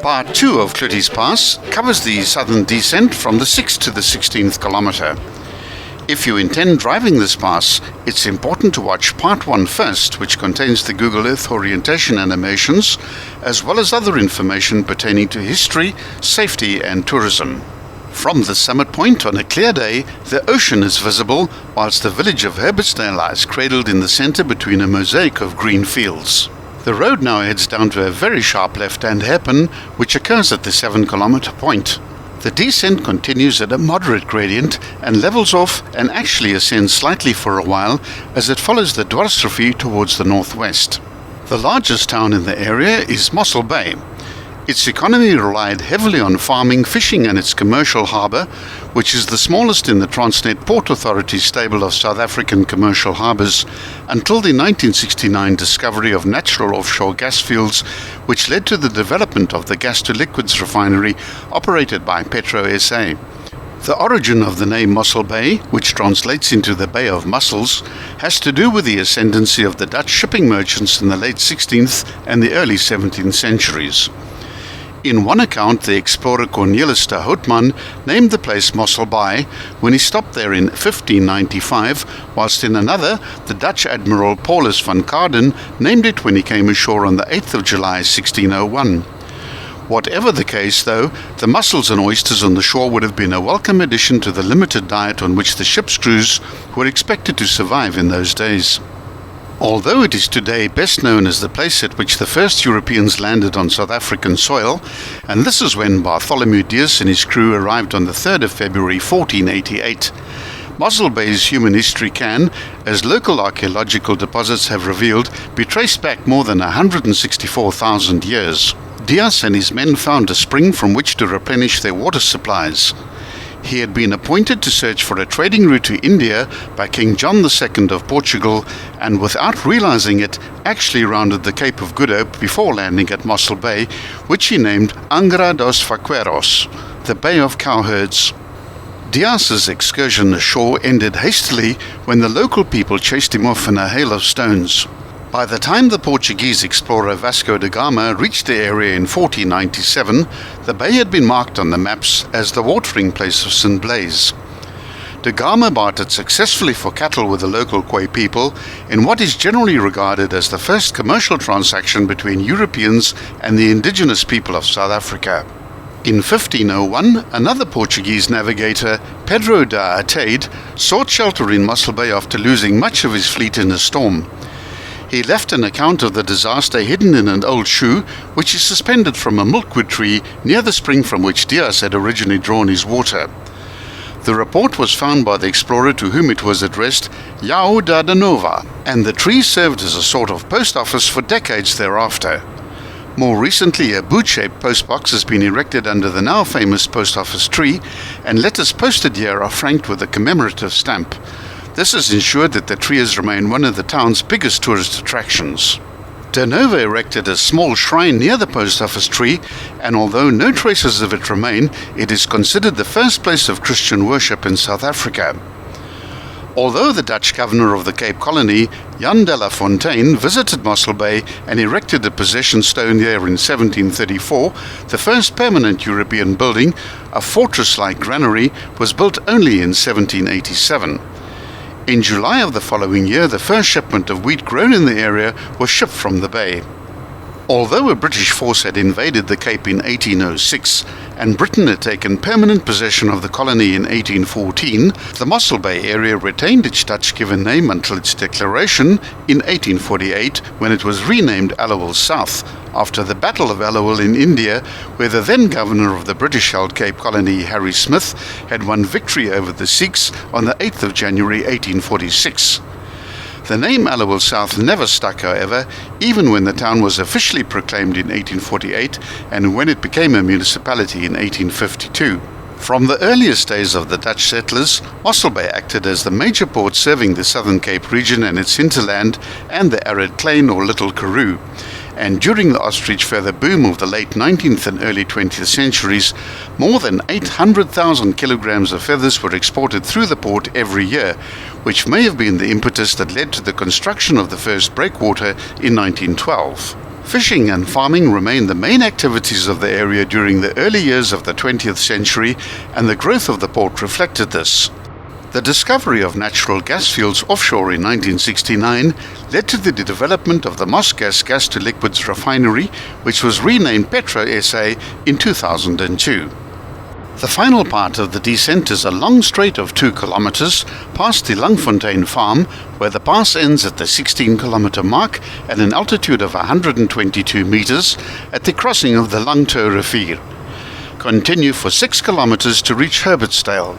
Part 2 of Cloete's Pass covers the southern descent from the 6th to the 16th kilometre. If you intend driving this pass, it's important to watch Part 1 first, which contains the Google Earth orientation animations, as well as other information pertaining to history, safety and tourism. From the summit point on a clear day, the ocean is visible, whilst the village of Herbertsdale lies cradled in the centre between a mosaic of green fields. The road now heads down to a very sharp left-hand hairpin, which occurs at the 7-kilometre point. The descent continues at a moderate gradient and levels off and actually ascends slightly for a while as it follows the Dwarsrivier towards the northwest. The largest town in the area is Mossel Bay. Its economy relied heavily on farming, fishing and its commercial harbour, which is the smallest in the Transnet Port Authority's stable of South African commercial harbours, until the 1969 discovery of natural offshore gas fields, which led to the development of the gas-to-liquids refinery operated by Petro SA. The origin of the name Mossel Bay, which translates into the Bay of Mussels, has to do with the ascendancy of the Dutch shipping merchants in the late 16th and the early 17th centuries. In one account, the explorer Cornelis de Houtman named the place Mossel Bay when he stopped there in 1595, whilst in another, the Dutch Admiral Paulus van Carden named it when he came ashore on the 8th of July 1601. Whatever the case, though, the mussels and oysters on the shore would have been a welcome addition to the limited diet on which the ship's crews were expected to survive in those days. Although it is today best known as the place at which the first Europeans landed on South African soil, and this is when Bartholomew Dias and his crew arrived on the 3rd of February 1488, Mossel Bay's human history can, as local archaeological deposits have revealed, be traced back more than 164,000 years. Dias and his men found a spring from which to replenish their water supplies. He had been appointed to search for a trading route to India by King John II of Portugal, and without realizing it, actually rounded the Cape of Good Hope before landing at Mossel Bay, which he named Angra dos Vaqueiros, the Bay of Cowherds. Dias's excursion ashore ended hastily when the local people chased him off in a hail of stones. By the time the Portuguese explorer Vasco da Gama reached the area in 1497, the bay had been marked on the maps as the watering place of St. Blaise. Da Gama bartered successfully for cattle with the local Khoi people in what is generally regarded as the first commercial transaction between Europeans and the indigenous people of South Africa. In 1501, another Portuguese navigator, Pedro da Ataide, sought shelter in Mossel Bay after losing much of his fleet in a storm. He left an account of the disaster hidden in an old shoe, which is suspended from a milkwood tree near the spring from which Dias had originally drawn his water. The report was found by the explorer to whom it was addressed, João da Nova, and the tree served as a sort of post office for decades thereafter. More recently, a boot-shaped postbox has been erected under the now famous post office tree, and letters posted here are franked with a commemorative stamp. This has ensured that the tree has remained one of the town's biggest tourist attractions. De Nova erected a small shrine near the post office tree, and although no traces of it remain, it is considered the first place of Christian worship in South Africa. Although the Dutch governor of the Cape Colony, Jan de la Fontaine, visited Mossel Bay and erected a possession stone there in 1734, the first permanent European building, a fortress-like granary, was built only in 1787. In July of the following year, the first shipment of wheat grown in the area was shipped from the bay. Although a British force had invaded the Cape in 1806 and Britain had taken permanent possession of the colony in 1814, the Mossel Bay area retained its Dutch-given name until its declaration in 1848, when it was renamed Aliwal South, after the Battle of Aliwal in India, where the then governor of the British-held Cape Colony, Harry Smith, had won victory over the Sikhs on the 8th of January 1846. The name Aliwal South never stuck, however, even when the town was officially proclaimed in 1848 and when it became a municipality in 1852. From the earliest days of the Dutch settlers, Mossel Bay acted as the major port serving the Southern Cape region and its hinterland and the arid Klein or Little Karoo. And during the ostrich feather boom of the late 19th and early 20th centuries, more than 800,000 kilograms of feathers were exported through the port every year, which may have been the impetus that led to the construction of the first breakwater in 1912. Fishing and farming remained the main activities of the area during the early years of the 20th century, and the growth of the port reflected this. The discovery of natural gas fields offshore in 1969 led to the development of the Mossgas gas-to-liquids refinery, which was renamed Petra SA in 2002. The final part of the descent is a long straight of 2 kilometers past the Langfontein farm, where the pass ends at the 16-kilometer mark at an altitude of 122 meters at the crossing of the Langto rivier. Continue for 6 kilometers to reach Herbertsdale.